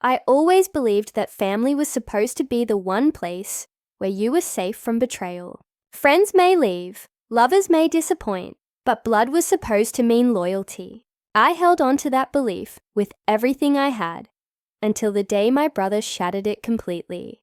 I always believed that family was supposed to be the one place where you were safe from betrayal. Friends may leave, lovers may disappoint, but blood was supposed to mean loyalty. I held on to that belief with everything I had until the day my brother shattered it completely.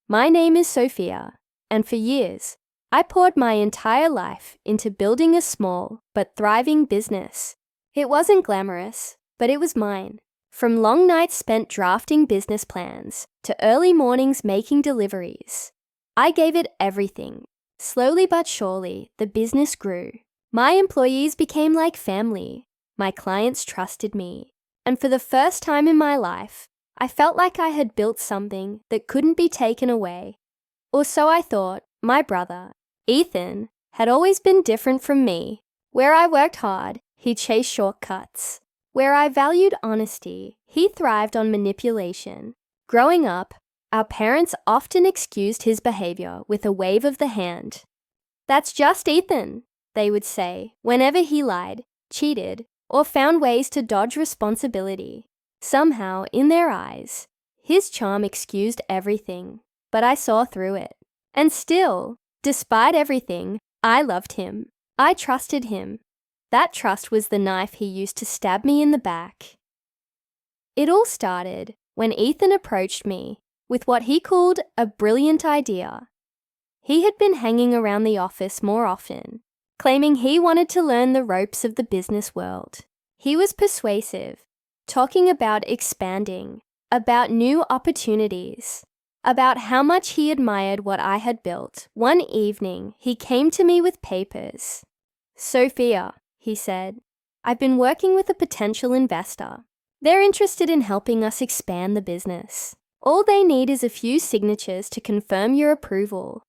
My name is Sophia, and for years, I poured my entire life into building a small but thriving business. It wasn't glamorous, but it was mine. From long nights spent drafting business plans to early mornings making deliveries, I gave it everything. Slowly but surely, the business grew. My employees became like family. My clients trusted me. And for the first time in my life, I felt like I had built something that couldn't be taken away. Or so I thought. My brother, Ethan, had always been different from me. Where I worked hard, he chased shortcuts. Where I valued honesty, he thrived on manipulation. Growing up, our parents often excused his behavior with a wave of the hand. "That's just Ethan," they would say, whenever he lied, cheated, or found ways to dodge responsibility. Somehow, in their eyes, his charm excused everything, but I saw through it. And still, despite everything, I loved him. I trusted him. That trust was the knife he used to stab me in the back. It all started when Ethan approached me with what he called a brilliant idea. He had been hanging around the office more often, claiming he wanted to learn the ropes of the business world. He was persuasive, talking about expanding, about new opportunities, about how much he admired what I had built. One evening, he came to me with papers. "Sophia," he said, "I've been working with a potential investor. They're interested in helping us expand the business. All they need is a few signatures to confirm your approval."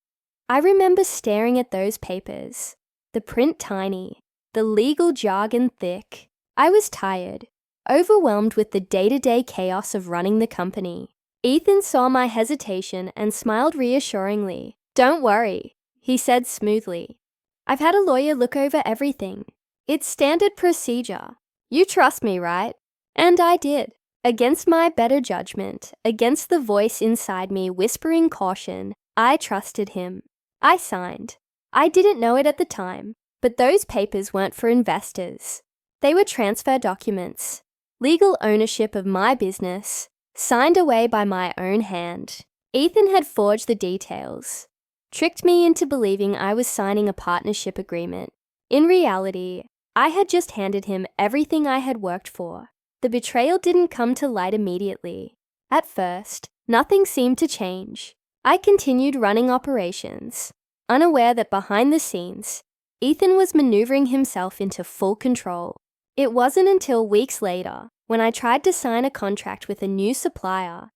I remember staring at those papers, the print tiny, the legal jargon thick. I was tired, overwhelmed with the day-to-day chaos of running the company. Ethan saw my hesitation and smiled reassuringly. "Don't worry," he said smoothly. "I've had a lawyer look over everything. It's standard procedure. You trust me, right?" And I did. Against my better judgment, against the voice inside me whispering caution, I trusted him. I signed. I didn't know it at the time, but those papers weren't for investors. They were transfer documents, legal ownership of my business, signed away by my own hand. Ethan had forged the details, tricked me into believing I was signing a partnership agreement. In reality, I had just handed him everything I had worked for. The betrayal didn't come to light immediately. At first, nothing seemed to change. I continued running operations, unaware that behind the scenes, Ethan was maneuvering himself into full control. It wasn't until weeks later, when I tried to sign a contract with a new supplier,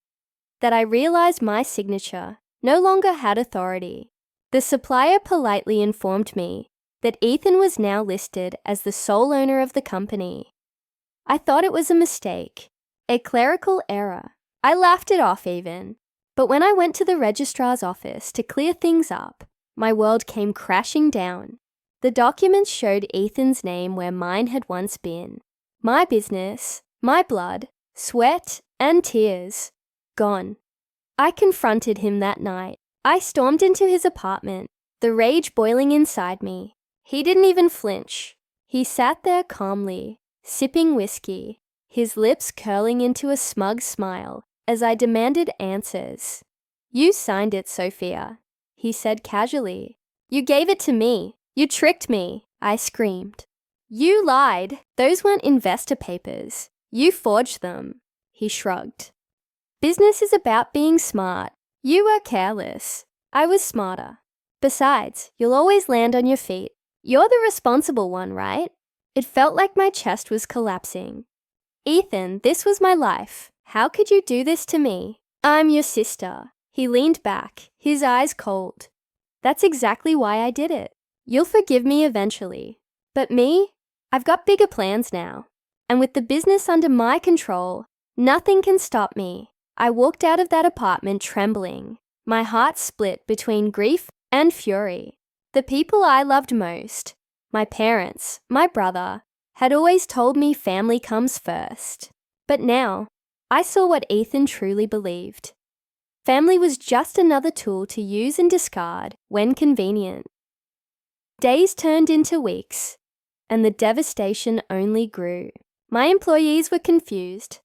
that I realized my signature no longer had authority. The supplier politely informed me that Ethan was now listed as the sole owner of the company. I thought it was a mistake, a clerical error. I laughed it off even. But when I went to the registrar's office to clear things up, my world came crashing down. The documents showed Ethan's name where mine had once been. My business, my blood, sweat, and tears, gone. I confronted him that night. I stormed into his apartment, the rage boiling inside me. He didn't even flinch. He sat there calmly, sipping whiskey, his lips curling into a smug smile as I demanded answers. "You signed it, Sophia," he said casually. "You gave it to me. You tricked me," I screamed. "You lied. Those weren't investor papers. You forged them," he shrugged. "Business is about being smart. You were careless. I was smarter. Besides, you'll always land on your feet. You're the responsible one, right?" It felt like my chest was collapsing. "Ethan, this was my life. How could you do this to me?" "I'm your sister." He leaned back, his eyes cold. "That's exactly why I did it. You'll forgive me eventually. But me? I've got bigger plans now. And with the business under my control, nothing can stop me." I walked out of that apartment trembling, my heart split between grief and fury. The people I loved most, my parents, my brother, had always told me family comes first. But now, I saw what Ethan truly believed. Family was just another tool to use and discard when convenient. Days turned into weeks, and the devastation only grew. My employees were confused,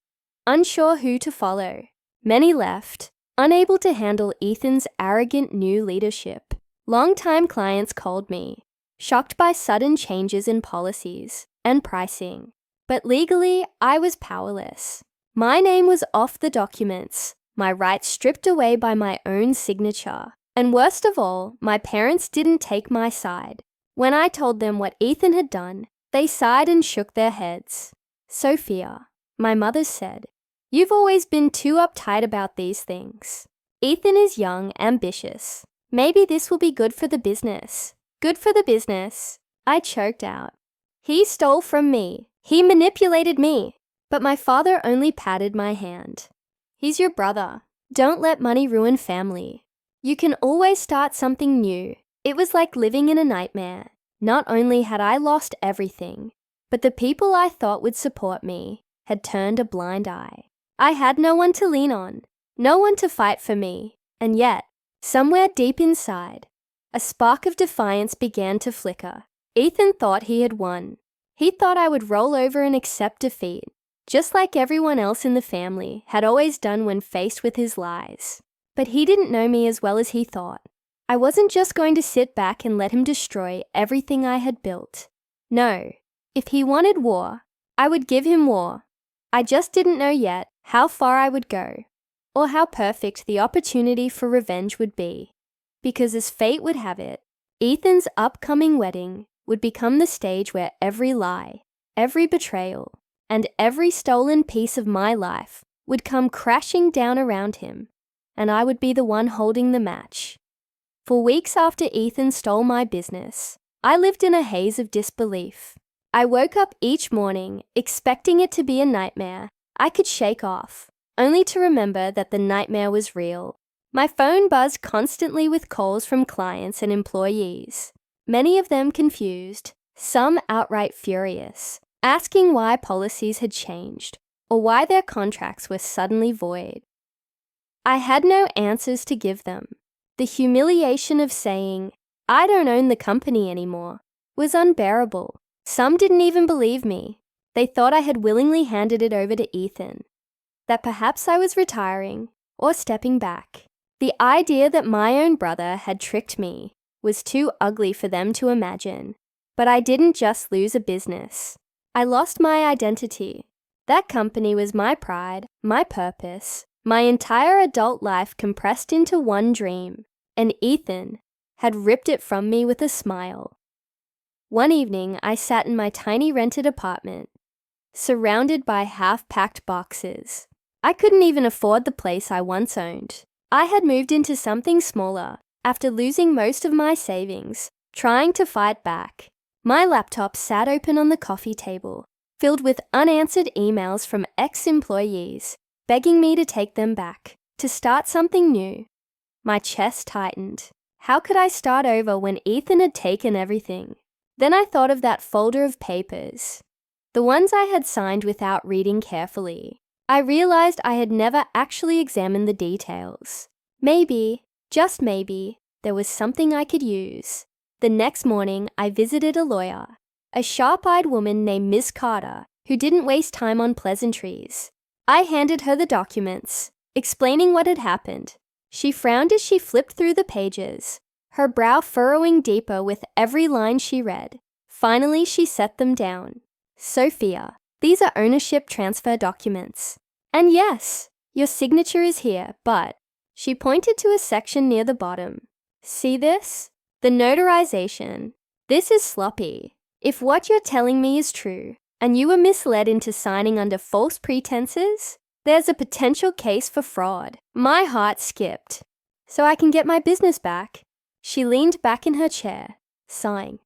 unsure who to follow. Many left, unable to handle Ethan's arrogant new leadership. Long-time clients called me, shocked by sudden changes in policies and pricing. But legally, I was powerless. My name was off the documents, my rights stripped away by my own signature. And worst of all, my parents didn't take my side. When I told them what Ethan had done, they sighed and shook their heads. "Sophia," my mother said, "you've always been too uptight about these things. Ethan is young, ambitious. Maybe this will be good for the business." "Good for the business," I choked out. "He stole from me. He manipulated me." But my father only patted my hand. "He's your brother. Don't let money ruin family. You can always start something new." It was like living in a nightmare. Not only had I lost everything, but the people I thought would support me had turned a blind eye. I had no one to lean on, no one to fight for me, and yet, somewhere deep inside, a spark of defiance began to flicker. Ethan thought he had won. He thought I would roll over and accept defeat, just like everyone else in the family had always done when faced with his lies. But he didn't know me as well as he thought. I wasn't just going to sit back and let him destroy everything I had built. No, if he wanted war, I would give him war. I just didn't know yet how far I would go, or how perfect the opportunity for revenge would be. Because as fate would have it, Ethan's upcoming wedding would become the stage where every lie, every betrayal, and every stolen piece of my life would come crashing down around him, and I would be the one holding the match. For weeks after Ethan stole my business, I lived in a haze of disbelief. I woke up each morning expecting it to be a nightmare I could shake off, only to remember that the nightmare was real. My phone buzzed constantly with calls from clients and employees, many of them confused, some outright furious, asking why policies had changed or why their contracts were suddenly void. I had no answers to give them. The humiliation of saying, "I don't own the company anymore," was unbearable. Some didn't even believe me. They thought I had willingly handed it over to Ethan, that perhaps I was retiring or stepping back. The idea that my own brother had tricked me was too ugly for them to imagine. But I didn't just lose a business. I lost my identity. That company was my pride, my purpose, my entire adult life compressed into one dream, and Ethan had ripped it from me with a smile. One evening, I sat in my tiny rented apartment, surrounded by half-packed boxes. I couldn't even afford the place I once owned. I had moved into something smaller after losing most of my savings, trying to fight back. My laptop sat open on the coffee table, filled with unanswered emails from ex-employees, begging me to take them back, to start something new. My chest tightened. How could I start over when Ethan had taken everything? Then I thought of that folder of papers, the ones I had signed without reading carefully. I realized I had never actually examined the details. Maybe, just maybe, there was something I could use. The next morning, I visited a lawyer, a sharp-eyed woman named Miss Carter, who didn't waste time on pleasantries. I handed her the documents, explaining what had happened. She frowned as she flipped through the pages, her brow furrowing deeper with every line she read. Finally, she set them down. "Sophia, these are ownership transfer documents. And yes, your signature is here, but..." She pointed to a section near the bottom. "See this? The notarization. This is sloppy. If what you're telling me is true, and you were misled into signing under false pretenses, there's a potential case for fraud." My heart skipped. "So I can get my business back?" She leaned back in her chair, sighing.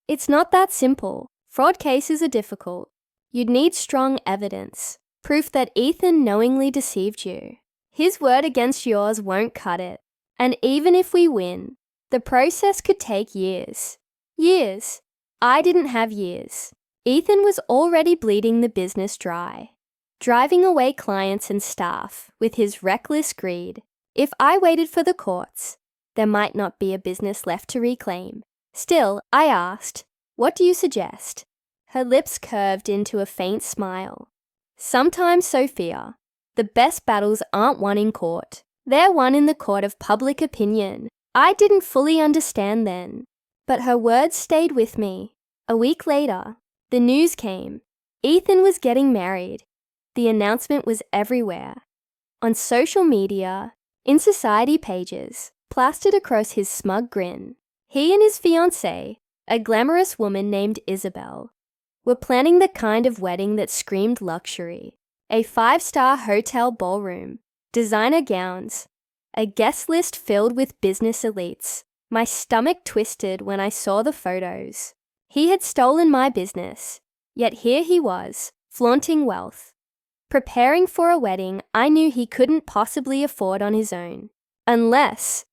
"It's not that simple. Fraud cases are difficult. You'd need strong evidence, proof that Ethan knowingly deceived you. His word against yours won't cut it. And even if we win, the process could take years. Years. I didn't have years. Ethan was already bleeding the business dry. driving away clients and staff with his reckless greed. If I waited for the courts, there might not be a business left to reclaim. Still, I asked, "What do you suggest?" Her lips curved into a faint smile. "Sometimes, Sophia, the best battles aren't won in court. They're won in the court of public opinion." I didn't fully understand then, but her words stayed with me. A week later, the news came. Ethan was getting married. The announcement was everywhere. On social media, in society pages, plastered across his smug grin. He and his fiancée, a glamorous woman named Isabel, were planning the kind of wedding that screamed luxury. A 5-star hotel ballroom, designer gowns, a guest list filled with business elites. My stomach twisted when I saw the photos. He had stolen my business, yet here he was, flaunting wealth, preparing for a wedding I knew he couldn't possibly afford on his own. Unless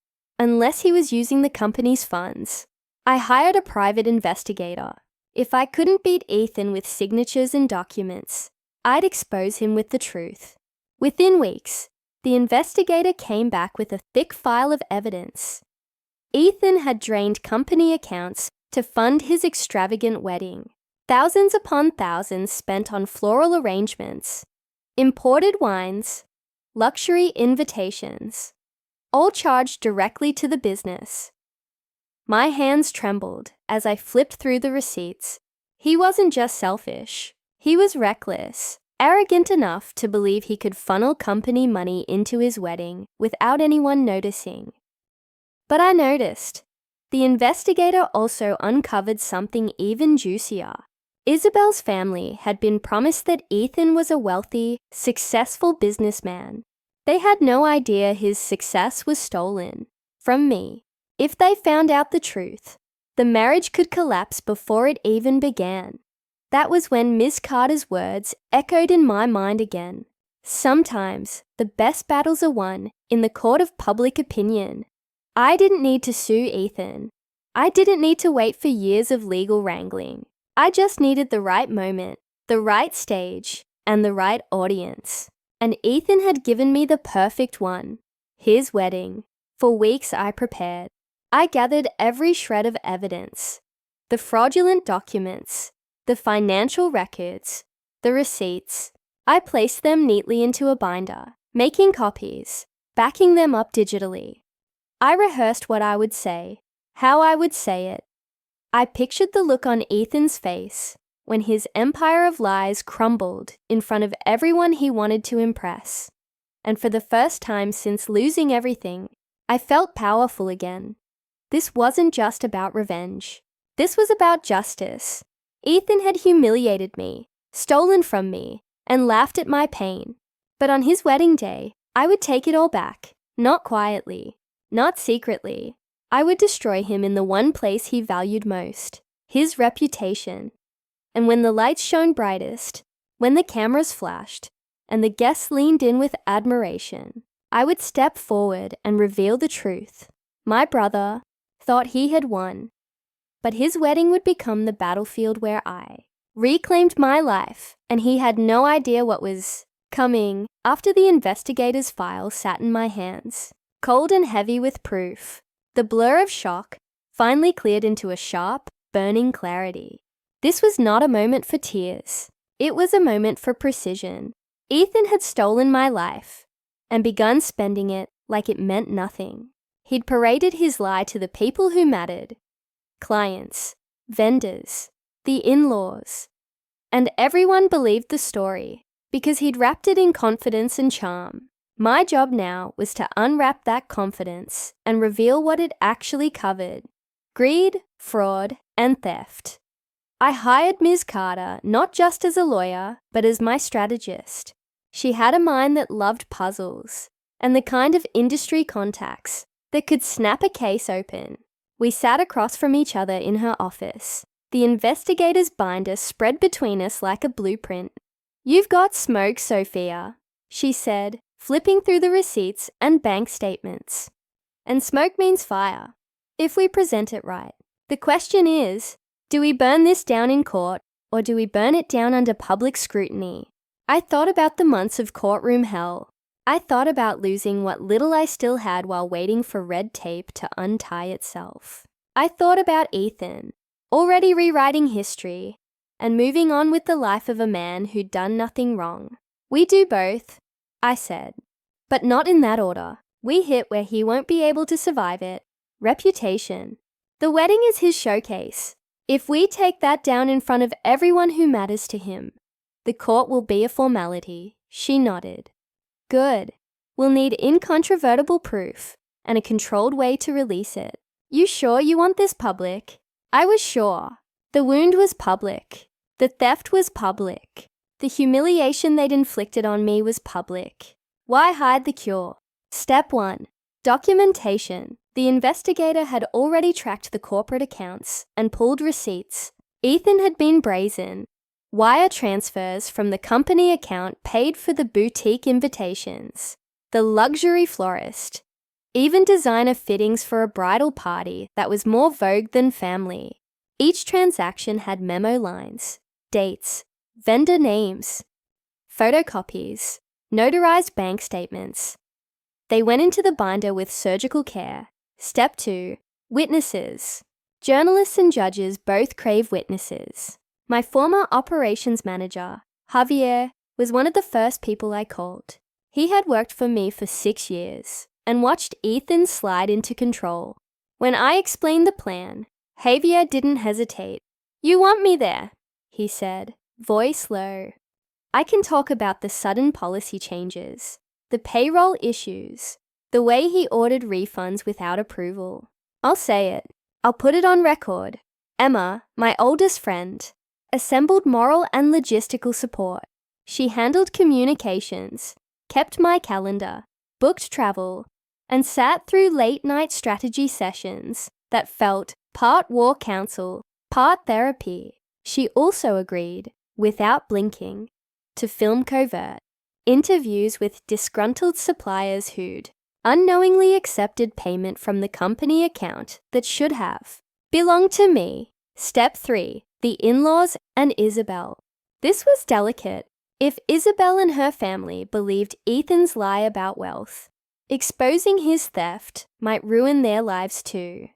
he was using the company's funds. I hired a private investigator. If I couldn't beat Ethan with signatures and documents, I'd expose him with the truth. Within weeks, the investigator came back with a thick file of evidence. Ethan had drained company accounts to fund his extravagant wedding. Thousands upon thousands spent on floral arrangements, imported wines, luxury invitations, all charged directly to the business. My hands trembled as I flipped through the receipts. He wasn't just selfish. He was reckless, arrogant enough to believe he could funnel company money into his wedding without anyone noticing. But I noticed. The investigator also uncovered something even juicier. Isabel's family had been promised that Ethan was a wealthy, successful businessman. They had no idea his success was stolen from me. If they found out the truth, the marriage could collapse before it even began. That was when Ms. Carter's words echoed in my mind again. Sometimes the best battles are won in the court of public opinion. I didn't need to sue Ethan. I didn't need to wait for years of legal wrangling. I just needed the right moment, the right stage, and the right audience. And Ethan had given me the perfect one. His wedding. For weeks I prepared. I gathered every shred of evidence. The fraudulent documents, the financial records, the receipts. I placed them neatly into a binder, making copies, backing them up digitally. I rehearsed what I would say, how I would say it. I pictured the look on Ethan's face when his empire of lies crumbled in front of everyone he wanted to impress. And for the first time since losing everything, I felt powerful again. This wasn't just about revenge. This was about justice. Ethan had humiliated me, stolen from me, and laughed at my pain. But on his wedding day, I would take it all back, not quietly, not secretly. I would destroy him in the one place he valued most, his reputation. And when the lights shone brightest, when the cameras flashed, and the guests leaned in with admiration, I would step forward and reveal the truth. My brother thought he had won, but his wedding would become the battlefield where I reclaimed my life, and he had no idea what was coming. After the investigator's file sat in my hands, cold and heavy with proof, the blur of shock finally cleared into a sharp, burning clarity. This was not a moment for tears. It was a moment for precision. Ethan had stolen my life and begun spending it like it meant nothing. He'd paraded his lie to the people who mattered, clients, vendors, the in-laws, and everyone believed the story because he'd wrapped it in confidence and charm. My job now was to unwrap that confidence and reveal what it actually covered: greed, fraud, and theft. I hired Ms. Carter not just as a lawyer, but as my strategist. She had a mind that loved puzzles and the kind of industry contacts that could snap a case open. We sat across from each other in her office. The investigator's binder spread between us like a blueprint. "You've got smoke, Sophia," she said, flipping through the receipts and bank statements. "And smoke means fire, if we present it right. The question is, do we burn this down in court, or do we burn it down under public scrutiny?" I thought about the months of courtroom hell. I thought about losing what little I still had while waiting for red tape to untie itself. I thought about Ethan, already rewriting history, and moving on with the life of a man who'd done nothing wrong. We do both, I said, but not in that order. We hit where he won't be able to survive it. Reputation. The wedding is his showcase. If we take that down in front of everyone who matters to him, the court will be a formality. She nodded. Good. We'll need incontrovertible proof and a controlled way to release it. You sure you want this public? I was sure. The wound was public. The theft was public. The humiliation they'd inflicted on me was public. Why hide the cure? Step 1. Documentation. The investigator had already tracked the corporate accounts and pulled receipts. Ethan had been brazen. Wire transfers from the company account paid for the boutique invitations, the luxury florist, even designer fittings for a bridal party that was more vogue than family. Each transaction had memo lines, dates, vendor names, photocopies, notarized bank statements. They went into the binder with surgical care. Step 2. Witnesses. Journalists and judges both crave witnesses. My former operations manager, Javier, was one of the first people I called. He had worked for me for 6 years and watched Ethan slide into control. When I explained the plan, Javier didn't hesitate. You want me there, he said, voice low. I can talk about the sudden policy changes, the payroll issues, the way he ordered refunds without approval. I'll say it. I'll put it on record. Emma, my oldest friend, assembled moral and logistical support. She handled communications, kept my calendar, booked travel, and sat through late-night strategy sessions that felt part war counsel, part therapy. She also agreed, without blinking, to film covert interviews with disgruntled suppliers who'd unknowingly accepted payment from the company account that should have belonged to me. Step 3. The in-laws and Isabel. This was delicate. If Isabel and her family believed Ethan's lie about wealth, exposing his theft might ruin their lives too.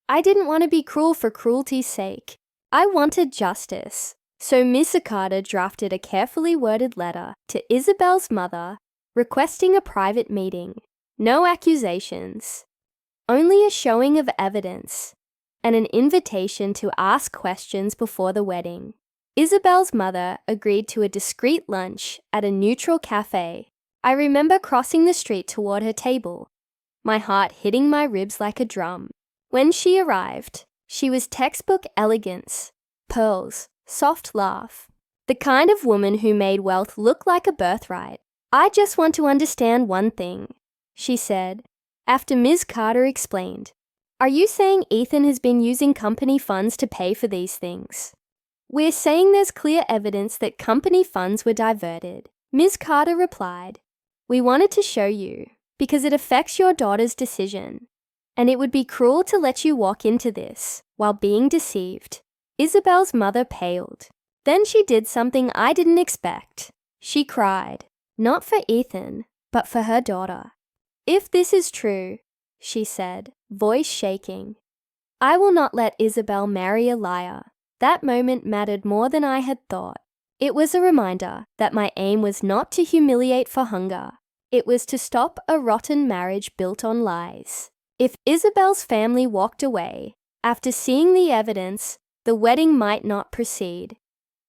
I didn't want to be cruel for cruelty's sake. I wanted justice. So Miss Okada drafted a carefully worded letter to Isabel's mother requesting a private meeting. No accusations. Only a showing of evidence and an invitation to ask questions before the wedding. Isabel's mother agreed to a discreet lunch at a neutral cafe. I remember crossing the street toward her table, my heart hitting my ribs like a drum. When she arrived, she was textbook elegance, pearls, soft laugh, the kind of woman who made wealth look like a birthright. I just want to understand one thing, she said, after Ms. Carter explained. Are you saying Ethan has been using company funds to pay for these things? We're saying there's clear evidence that company funds were diverted. Ms. Carter replied, we wanted to show you because it affects your daughter's decision, and it would be cruel to let you walk into this while being deceived. Isabel's mother paled. Then she did something I didn't expect. She cried, not for Ethan, but for her daughter. If this is true, she said, voice shaking, I will not let Isabel marry a liar. That moment mattered more than I had thought. It was a reminder that my aim was not to humiliate for hunger. It was to stop a rotten marriage built on lies. If Isabel's family walked away, after seeing the evidence, the wedding might not proceed,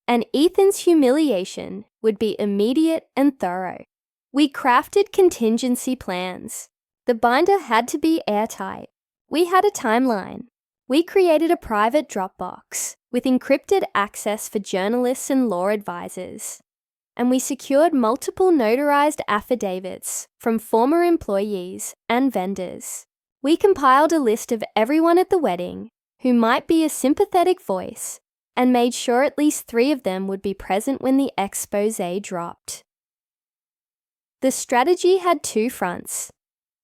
and Ethan's humiliation would be immediate and thorough. We crafted contingency plans. The binder had to be airtight. We had a timeline. We created a private Dropbox with encrypted access for journalists and law advisors. And we secured multiple notarized affidavits from former employees and vendors. We compiled a list of everyone at the wedding who might be a sympathetic voice and made sure at least 3 of them would be present when the exposé dropped. The strategy had 2 fronts.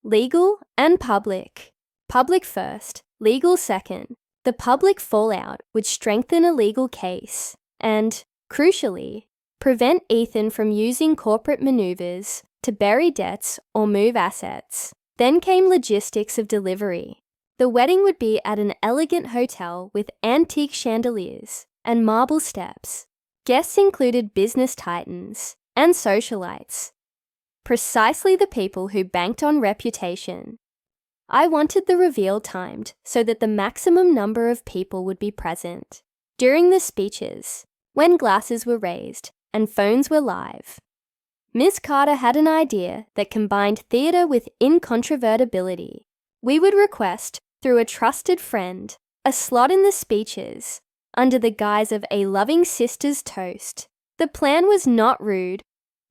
Legal and public. Public first, legal second. The public fallout would strengthen a legal case and, crucially, prevent Ethan from using corporate maneuvers to bury debts or move assets. Then came logistics of delivery. The wedding would be at an elegant hotel with antique chandeliers and marble steps. Guests included business titans and socialites, precisely the people who banked on reputation. I wanted the reveal timed so that the maximum number of people would be present. During the speeches, when glasses were raised and phones were live, Miss Carter had an idea that combined theatre with incontrovertibility. We would request, through a trusted friend, a slot in the speeches under the guise of a loving sister's toast. The plan was not rude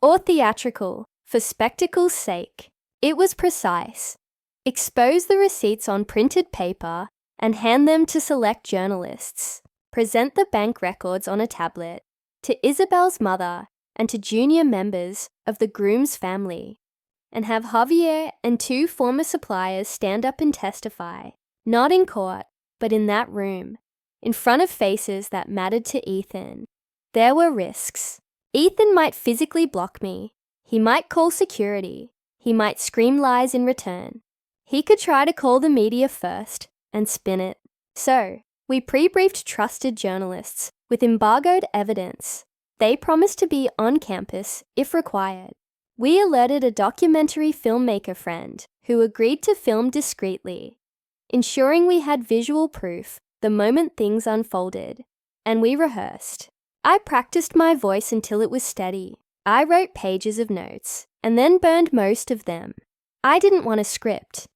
or theatrical for spectacle's sake. It was precise. Expose the receipts on printed paper and hand them to select journalists. Present the bank records on a tablet to Isabel's mother and to junior members of the groom's family, and have Javier and 2 former suppliers stand up and testify, not in court, but in that room, in front of faces that mattered to Ethan. There were risks. Ethan might physically block me. He might call security. He might scream lies in return. He could try to call the media first and spin it. So, we pre-briefed trusted journalists with embargoed evidence. They promised to be on campus if required. We alerted a documentary filmmaker friend who agreed to film discreetly, ensuring we had visual proof the moment things unfolded, and we rehearsed. I practiced my voice until it was steady. I wrote pages of notes and then burned most of them. I didn't want a script.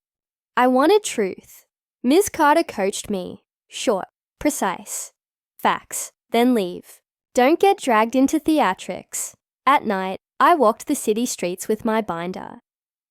I wanted truth. Ms. Carter coached me. Short, precise, facts, then leave. Don't get dragged into theatrics. At night, I walked the city streets with my binder,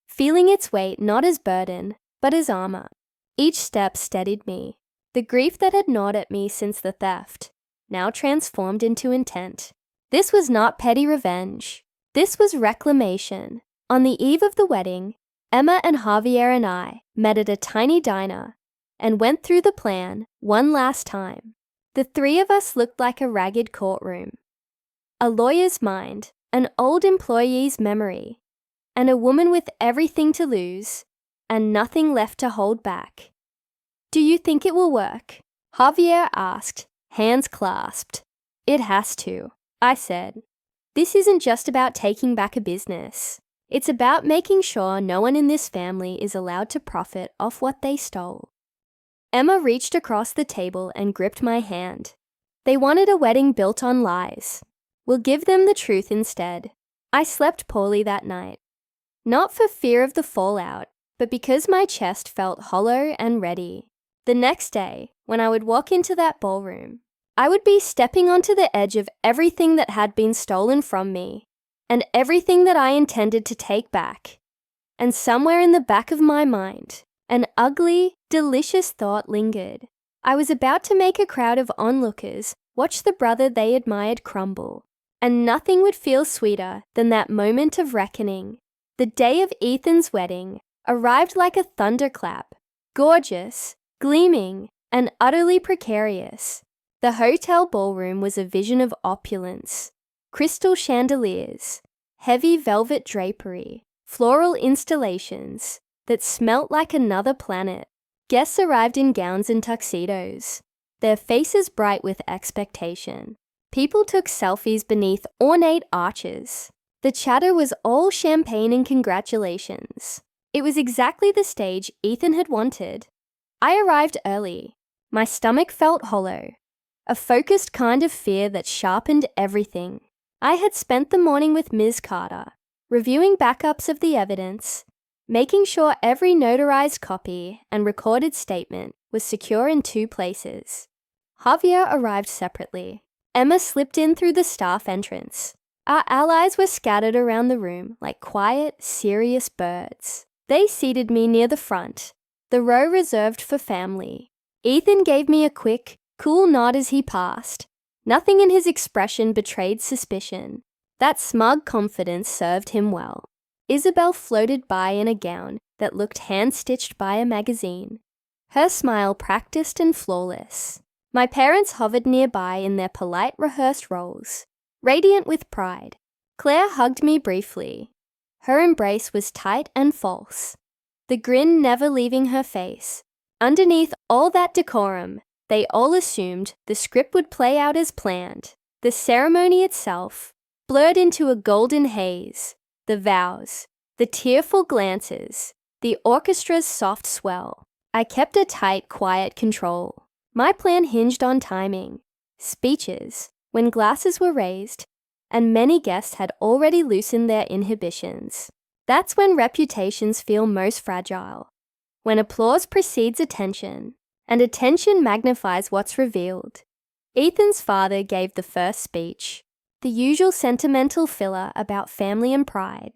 feeling its weight not as burden, but as armor. Each step steadied me. The grief that had gnawed at me since the theft now transformed into intent. This was not petty revenge. This was reclamation. On the eve of the wedding, Emma and Javier and I met at a tiny diner and went through the plan one last time. The 3 of us looked like a ragged courtroom. A lawyer's mind, an old employee's memory, and a woman with everything to lose and nothing left to hold back. "Do you think it will work?" Javier asked, hands clasped. "It has to," I said. "This isn't just about taking back a business. It's about making sure no one in this family is allowed to profit off what they stole." Emma reached across the table and gripped my hand. "They wanted a wedding built on lies. We'll give them the truth instead." I slept poorly that night. Not for fear of the fallout, but because my chest felt hollow and ready. The next day, when I would walk into that ballroom, I would be stepping onto the edge of everything that had been stolen from me, and everything that I intended to take back. And somewhere in the back of my mind, an ugly, delicious thought lingered. I was about to make a crowd of onlookers watch the brother they admired crumble, and nothing would feel sweeter than that moment of reckoning. The day of Ethan's wedding arrived like a thunderclap, gorgeous, gleaming, and utterly precarious. The hotel ballroom was a vision of opulence. Crystal chandeliers, heavy velvet drapery, floral installations that smelt like another planet. Guests arrived in gowns and tuxedos, their faces bright with expectation. People took selfies beneath ornate arches. The chatter was all champagne and congratulations. It was exactly the stage Ethan had wanted. I arrived early. My stomach felt hollow, a focused kind of fear that sharpened everything. I had spent the morning with Ms. Carter, reviewing backups of the evidence, making sure every notarized copy and recorded statement was secure in 2 places. Javier arrived separately. Emma slipped in through the staff entrance. Our allies were scattered around the room like quiet, serious birds. They seated me near the front, the row reserved for family. Ethan gave me a quick, cool nod as he passed. Nothing in his expression betrayed suspicion. That smug confidence served him well. Isabel floated by in a gown that looked hand-stitched by a magazine, her smile practiced and flawless. My parents hovered nearby in their polite, rehearsed roles, Radiant with pride, Claire hugged me briefly. Her embrace was tight and false, the grin never leaving her face. Underneath all that decorum, they all assumed the script would play out as planned. The ceremony itself blurred into a golden haze. The vows, the tearful glances, the orchestra's soft swell. I kept a tight, quiet control. My plan hinged on timing. Speeches, when glasses were raised, and many guests had already loosened their inhibitions. That's when reputations feel most fragile. When applause precedes attention, and attention magnifies what's revealed. Ethan's father gave the first speech, the usual sentimental filler about family and pride.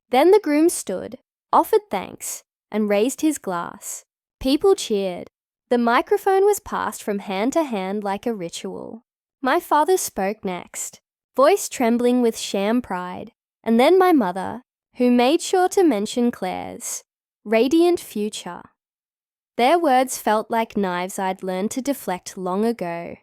Then the groom stood, offered thanks, and raised his glass. People cheered. The microphone was passed from hand to hand like a ritual. My father spoke next, voice trembling with sham pride, and then my mother, who made sure to mention Claire's radiant future. Their words felt like knives I'd learned to deflect long ago.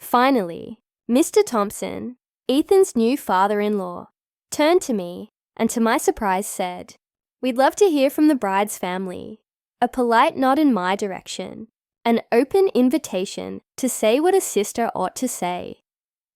Finally, Mr. Thompson, Ethan's new father-in-law, turned to me and to my surprise said, "We'd love to hear from the bride's family." A polite nod in my direction, an open invitation to say what a sister ought to say.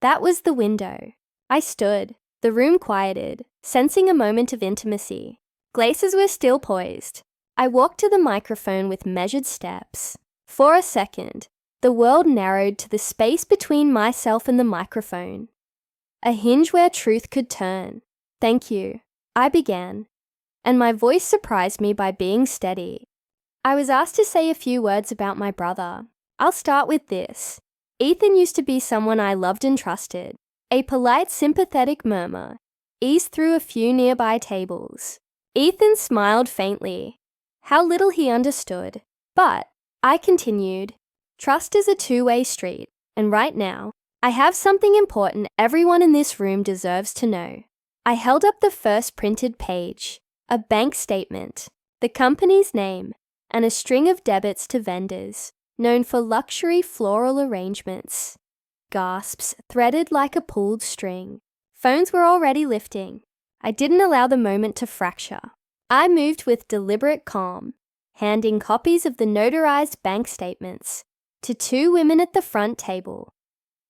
That was the window. I stood, the room quieted, sensing a moment of intimacy. Glasses were still poised. I walked to the microphone with measured steps. For a second, the world narrowed to the space between myself and the microphone. A hinge where truth could turn. "Thank you," I began, and my voice surprised me by being steady. I was asked to say a few words about my brother. I'll start with this. Ethan used to be someone I loved and trusted. A polite, sympathetic murmur eased through a few nearby tables. Ethan smiled faintly. How little he understood. But, I continued, trust is a two-way street, and right now, I have something important everyone in this room deserves to know. I held up the first printed page, a bank statement, the company's name, and a string of debits to vendors, known for luxury floral arrangements. Gasps threaded like a pulled string. Phones were already lifting. I didn't allow the moment to fracture. I moved with deliberate calm, handing copies of the notarized bank statements to two women at the front table.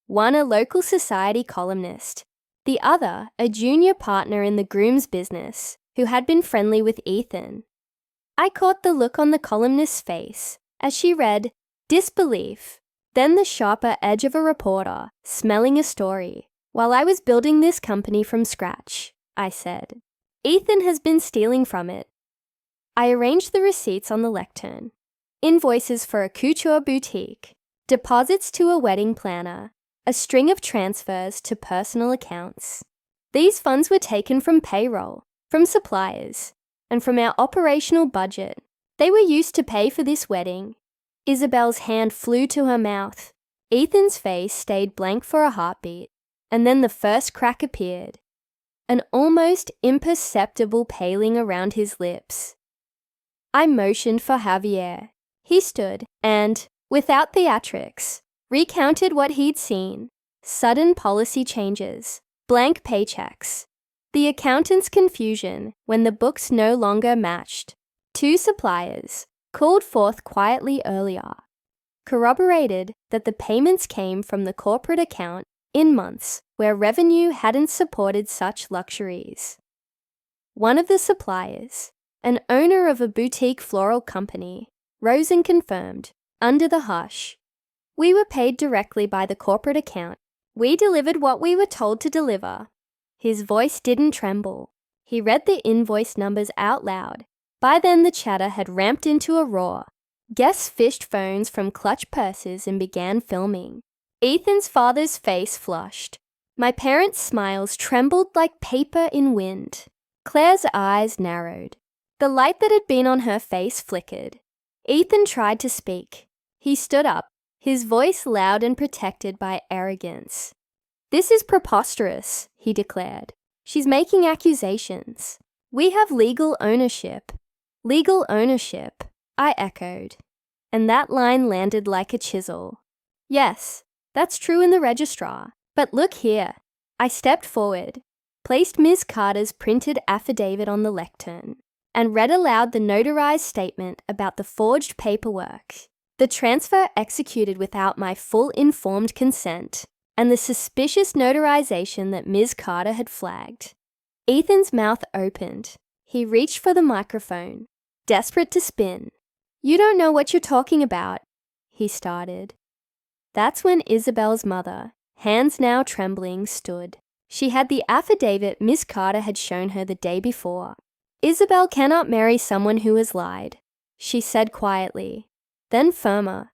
One a local society columnist, the other a junior partner in the groom's business who had been friendly with Ethan. I caught the look on the columnist's face as she read, disbelief, then the sharper edge of a reporter smelling a story. "While I was building this company from scratch," I said, "Ethan has been stealing from it." I arranged the receipts on the lectern. Invoices for a couture boutique, deposits to a wedding planner, a string of transfers to personal accounts. These funds were taken from payroll, from suppliers, and from our operational budget. They were used to pay for this wedding. Isabel's hand flew to her mouth. Ethan's face stayed blank for a heartbeat, and then the first crack appeared, an almost imperceptible paling around his lips. I motioned for Javier. He stood and, without theatrics, recounted what he'd seen. Sudden policy changes, blank paychecks, the accountant's confusion when the books no longer matched. Two suppliers, called forth quietly earlier, corroborated that the payments came from the corporate account in months where revenue hadn't supported such luxuries. One of the suppliers, an owner of a boutique floral company, rose and confirmed, under the hush, "We were paid directly by the corporate account. We delivered what we were told to deliver." His voice didn't tremble. He read the invoice numbers out loud. By then the chatter had ramped into a roar. Guests fished phones from clutch purses and began filming. Ethan's father's face flushed. My parents' smiles trembled like paper in wind. Claire's eyes narrowed. The light that had been on her face flickered. Ethan tried to speak. He stood up, his voice loud and protected by arrogance. "This is preposterous," he declared. "She's making accusations. We have legal ownership." "Legal ownership," I echoed. And that line landed like a chisel. "Yes, that's true in the registrar. But look here. I stepped forward, placed Ms. Carter's printed affidavit on the lectern, and read aloud the notarized statement about the forged paperwork, the transfer executed without my full informed consent, and the suspicious notarization that Ms. Carter had flagged. Ethan's mouth opened. He reached for the microphone, desperate to spin. "You don't know what you're talking about," he started. That's when Isabel's mother, hands now trembling, stood. She had the affidavit Miss Carter had shown her the day before. "Isabel cannot marry someone who has lied," she said quietly, then firmer.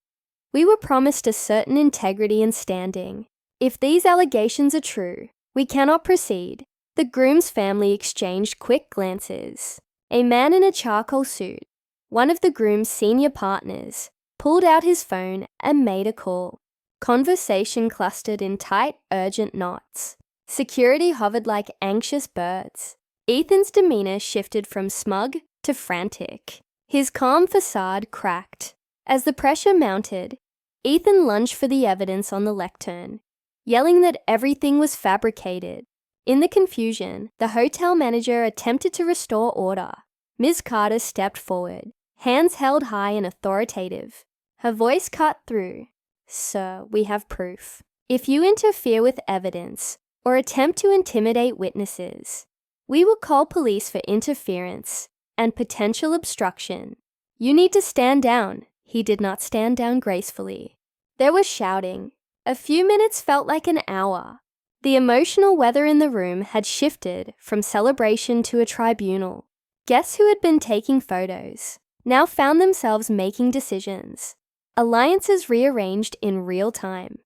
"We were promised a certain integrity and standing. If these allegations are true, we cannot proceed." The groom's family exchanged quick glances. A man in a charcoal suit, one of the groom's senior partners, pulled out his phone and made a call. Conversation clustered in tight, urgent knots. Security hovered like anxious birds. Ethan's demeanor shifted from smug to frantic. His calm facade cracked. As the pressure mounted, Ethan lunged for the evidence on the lectern, yelling that everything was fabricated. In the confusion, the hotel manager attempted to restore order. Ms. Carter stepped forward, hands held high and authoritative. Her voice cut through. "Sir, we have proof. If you interfere with evidence or attempt to intimidate witnesses, we will call police for interference and potential obstruction. You need to stand down." He did not stand down gracefully. There was shouting. A few minutes felt like an hour. The emotional weather in the room had shifted from celebration to a tribunal. Guests who had been taking photos now found themselves making decisions. Alliances rearranged in real time.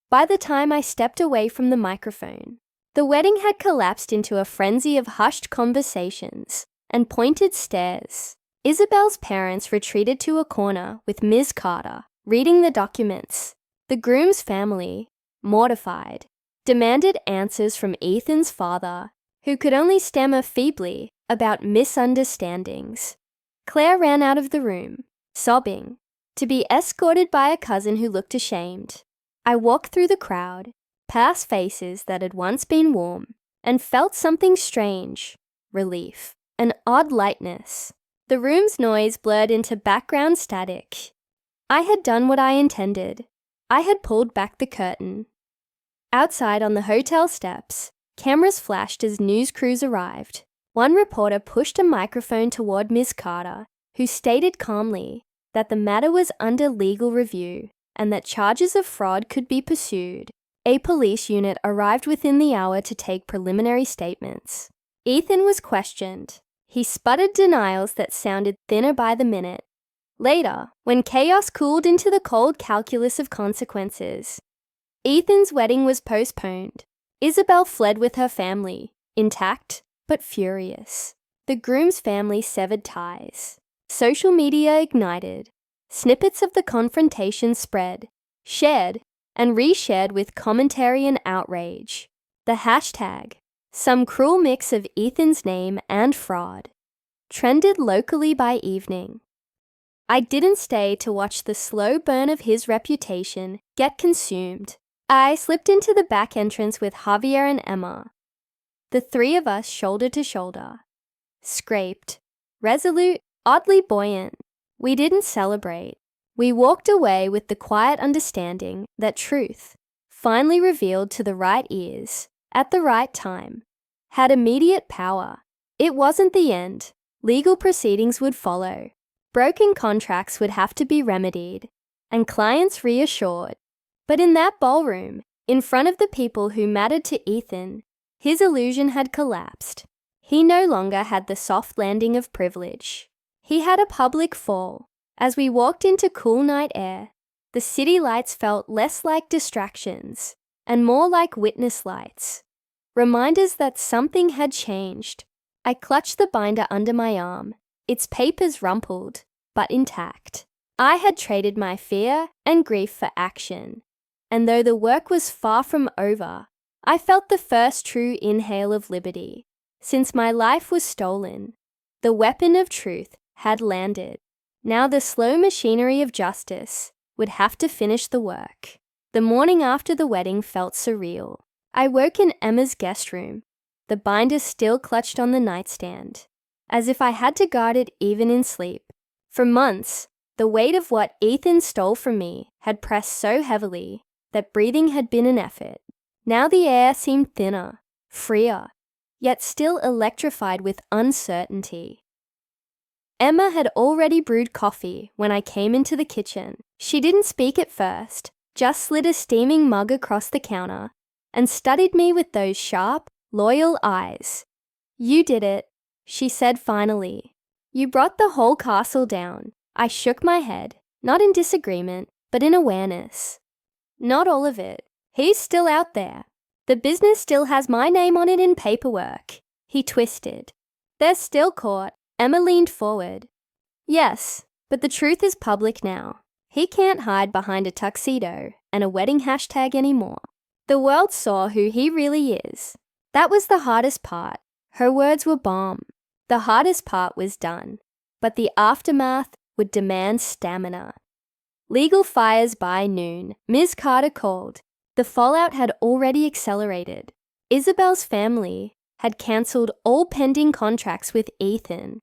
By the time I stepped away from the microphone, the wedding had collapsed into a frenzy of hushed conversations and pointed stares. Isabel's parents retreated to a corner with Ms. Carter, reading the documents. The groom's family, mortified, demanded answers from Ethan's father, who could only stammer feebly about misunderstandings. Claire ran out of the room, sobbing, to be escorted by a cousin who looked ashamed. I walked through the crowd, past faces that had once been warm, and felt something strange, relief, an odd lightness. The room's noise blurred into background static. I had done what I intended. I had pulled back the curtain. Outside on the hotel steps, cameras flashed as news crews arrived. One reporter pushed a microphone toward Ms. Carter, who stated calmly that the matter was under legal review and that charges of fraud could be pursued. A police unit arrived within the hour to take preliminary statements. Ethan was questioned. He sputtered denials that sounded thinner by the minute. Later, when chaos cooled into the cold calculus of consequences, Ethan's wedding was postponed. Isabel fled with her family, intact but furious. The groom's family severed ties. Social media ignited. Snippets of the confrontation spread, shared, and reshared with commentary and outrage. The hashtag, some cruel mix of Ethan's name and fraud, trended locally by evening. I didn't stay to watch the slow burn of his reputation get consumed. I slipped into the back entrance with Javier and Emma. The three of us shoulder to shoulder. Scraped, resolute, oddly buoyant. We didn't celebrate. We walked away with the quiet understanding that truth, finally revealed to the right ears, at the right time, had immediate power. It wasn't the end. Legal proceedings would follow. Broken contracts would have to be remedied, and clients reassured. But in that ballroom, in front of the people who mattered to Ethan, his illusion had collapsed. He no longer had the soft landing of privilege. He had a public fall. As we walked into cool night air, the city lights felt less like distractions and more like witness lights, reminders that something had changed. I clutched the binder under my arm, its papers rumpled, but intact. I had traded my fear and grief for action, and though the work was far from over, I felt the first true inhale of liberty. Since my life was stolen, the weapon of truth had landed. Now the slow machinery of justice would have to finish the work. The morning after the wedding felt surreal. I woke in Emma's guest room, the binder still clutched on the nightstand, as if I had to guard it even in sleep. For months, the weight of what Ethan stole from me had pressed so heavily that breathing had been an effort. Now the air seemed thinner, freer, yet still electrified with uncertainty. Emma had already brewed coffee when I came into the kitchen. She didn't speak at first, just slid a steaming mug across the counter and studied me with those sharp, loyal eyes. "You did it," she said finally. "You brought the whole castle down." I shook my head, not in disagreement, but in awareness. "Not all of it. He's still out there. The business still has my name on it in paperwork." He twisted. "They're still caught." Emma leaned forward. "Yes, but the truth is public now. He can't hide behind a tuxedo and a wedding hashtag anymore. The world saw who he really is." That was the hardest part. Her words were balm. The hardest part was done, but the aftermath would demand stamina. Legal fires by noon. Ms. Carter called. The fallout had already accelerated. Isabel's family had cancelled all pending contracts with Ethan,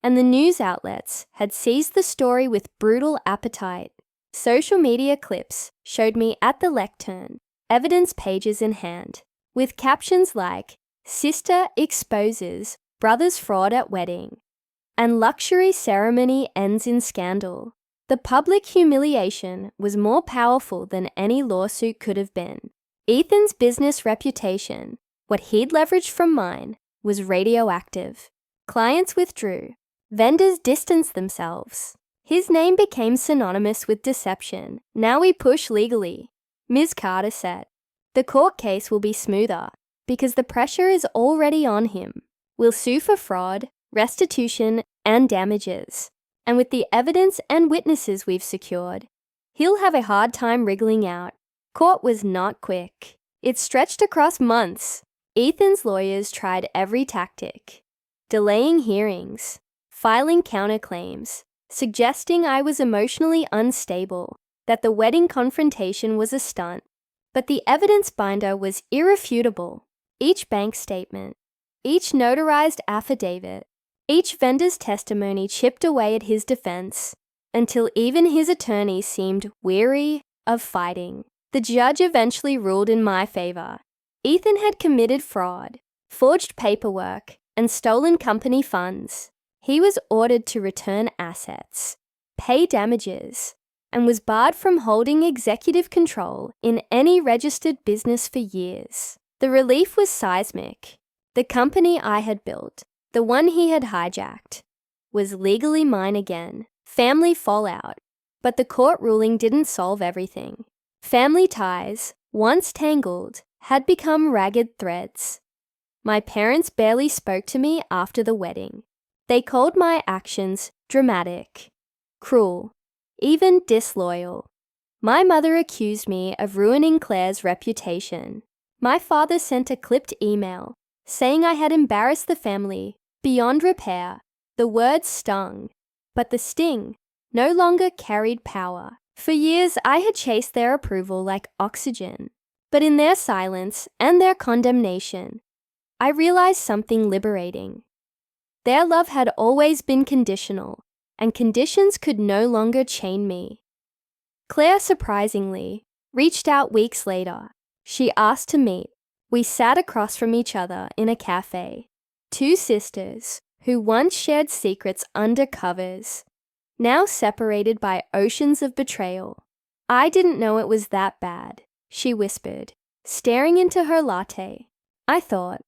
and the news outlets had seized the story with brutal appetite. Social media clips showed me at the lectern, evidence pages in hand, with captions like, "Sister exposes brother's fraud at wedding," and "Luxury ceremony ends in scandal." The public humiliation was more powerful than any lawsuit could have been. Ethan's business reputation, what he'd leveraged from mine, was radioactive. Clients withdrew. Vendors distanced themselves. His name became synonymous with deception. "Now we push legally," Ms. Carter said. "The court case will be smoother because the pressure is already on him. We'll sue for fraud, restitution, and damages. And with the evidence and witnesses we've secured, he'll have a hard time wriggling out." Court was not quick. It stretched across months. Ethan's lawyers tried every tactic, delaying hearings, filing counterclaims, suggesting I was emotionally unstable, that the wedding confrontation was a stunt. But the evidence binder was irrefutable. Each bank statement, each notarized affidavit, each vendor's testimony chipped away at his defense until even his attorney seemed weary of fighting. The judge eventually ruled in my favor. Ethan had committed fraud, forged paperwork, and stolen company funds. He was ordered to return assets, pay damages, and was barred from holding executive control in any registered business for years. The relief was seismic. The company I had built, the one he had hijacked, was legally mine again. Family fallout. But the court ruling didn't solve everything. Family ties, once tangled, had become ragged threads. My parents barely spoke to me after the wedding. They called my actions dramatic, cruel, even disloyal. My mother accused me of ruining Claire's reputation. My father sent a clipped email saying I had embarrassed the family beyond repair. The words stung, but the sting no longer carried power. For years, I had chased their approval like oxygen, but in their silence and their condemnation, I realized something liberating. Their love had always been conditional, and conditions could no longer chain me. Claire, surprisingly, reached out weeks later. She asked to meet. We sat across from each other in a cafe. Two sisters who once shared secrets under covers, now separated by oceans of betrayal. "I didn't know it was that bad," she whispered, staring into her latte. I thought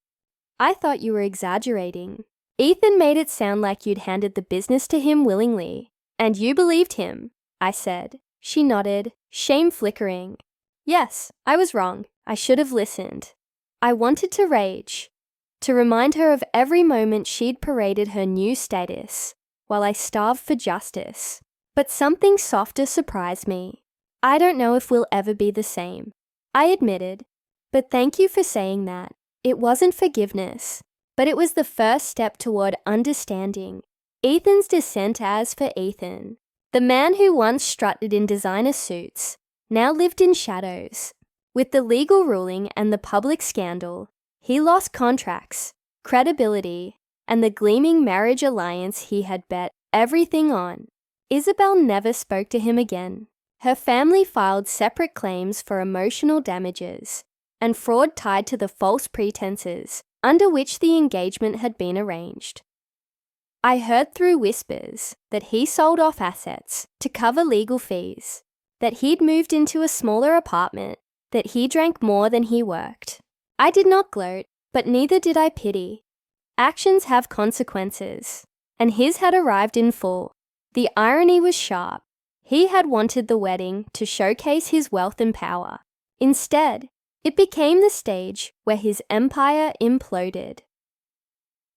you were exaggerating. Ethan made it sound like you'd handed the business to him willingly, and you believed him," I said. She nodded, shame flickering. "Yes, I was wrong. I should have listened." I wanted to rage, to remind her of every moment she'd paraded her new status, while I starved for justice. But something softer surprised me. "I don't know if we'll ever be the same," I admitted. "But thank you for saying that." It wasn't forgiveness, but it was the first step toward understanding. Ethan's descent as for Ethan. The man who once strutted in designer suits now lived in shadows. With the legal ruling and the public scandal, he lost contracts, credibility, and the gleaming marriage alliance he had bet everything on. Isabel never spoke to him again. Her family filed separate claims for emotional damages and fraud tied to the false pretenses under which the engagement had been arranged. I heard through whispers that he sold off assets to cover legal fees, that he'd moved into a smaller apartment, that he drank more than he worked. I did not gloat, but neither did I pity. Actions have consequences, and his had arrived in full. The irony was sharp. He had wanted the wedding to showcase his wealth and power. Instead, it became the stage where his empire imploded.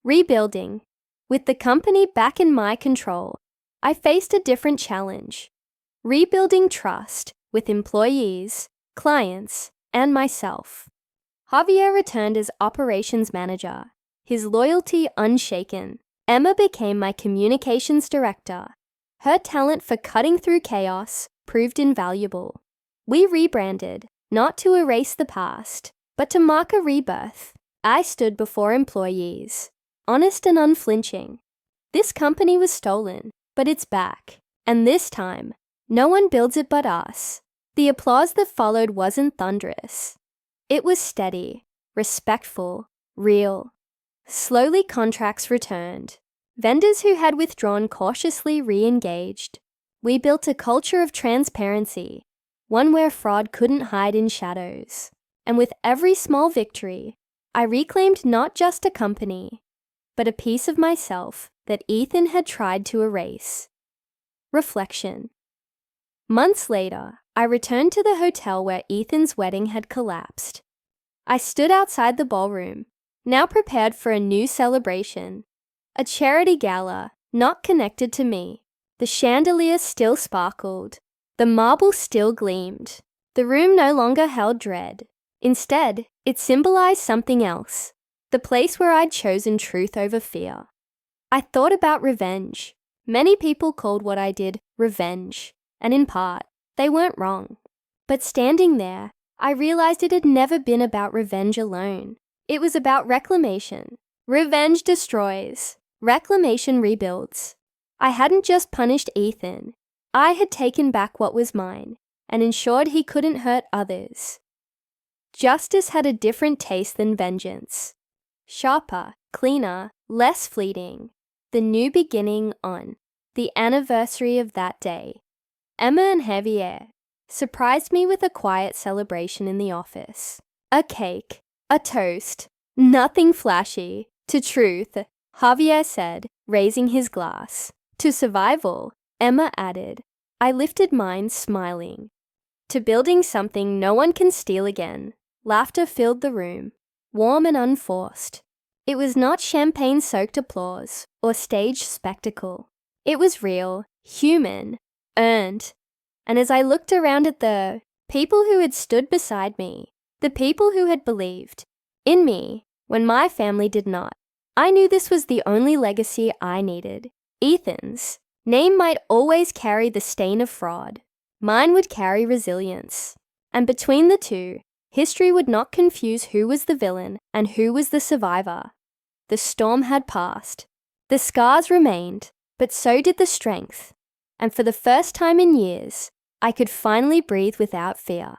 Rebuilding. With the company back in my control, I faced a different challenge. Rebuilding trust with employees, clients, and myself. Javier returned as operations manager, his loyalty unshaken. Emma became my communications director. Her talent for cutting through chaos proved invaluable. We rebranded, not to erase the past, but to mark a rebirth. I stood before employees, honest and unflinching. This company was stolen, but it's back. And this time, no one builds it but us. The applause that followed wasn't thunderous. It was steady, respectful, real. Slowly contracts returned. Vendors who had withdrawn cautiously re-engaged. We built a culture of transparency, one where fraud couldn't hide in shadows. And with every small victory, I reclaimed not just a company, but a piece of myself that Ethan had tried to erase. Reflection. Months later, I returned to the hotel where Ethan's wedding had collapsed. I stood outside the ballroom, now prepared for a new celebration. A charity gala, not connected to me. The chandelier still sparkled. The marble still gleamed. The room no longer held dread. Instead, it symbolized something else. The place where I'd chosen truth over fear. I thought about revenge. Many people called what I did revenge, and in part, they weren't wrong. But standing there, I realized it had never been about revenge alone. It was about reclamation. Revenge destroys. Reclamation rebuilds. I hadn't just punished Ethan. I had taken back what was mine and ensured he couldn't hurt others. Justice had a different taste than vengeance. Sharper, cleaner, less fleeting. The new beginning on the anniversary of that day. Emma and Javier surprised me with a quiet celebration in the office. A cake, a toast, nothing flashy. To truth, Javier said, raising his glass. To survival, Emma added. I lifted mine, smiling. To building something no one can steal again. Laughter filled the room, warm and unforced. It was not champagne-soaked applause or staged spectacle. It was real, human, earned. And as I looked around at the people who had stood beside me, the people who had believed in me when my family did not, I knew this was the only legacy I needed. Ethan's name might always carry the stain of fraud. Mine would carry resilience. And between the two, history would not confuse who was the villain and who was the survivor. The storm had passed. The scars remained, but so did the strength. And for the first time in years, I could finally breathe without fear.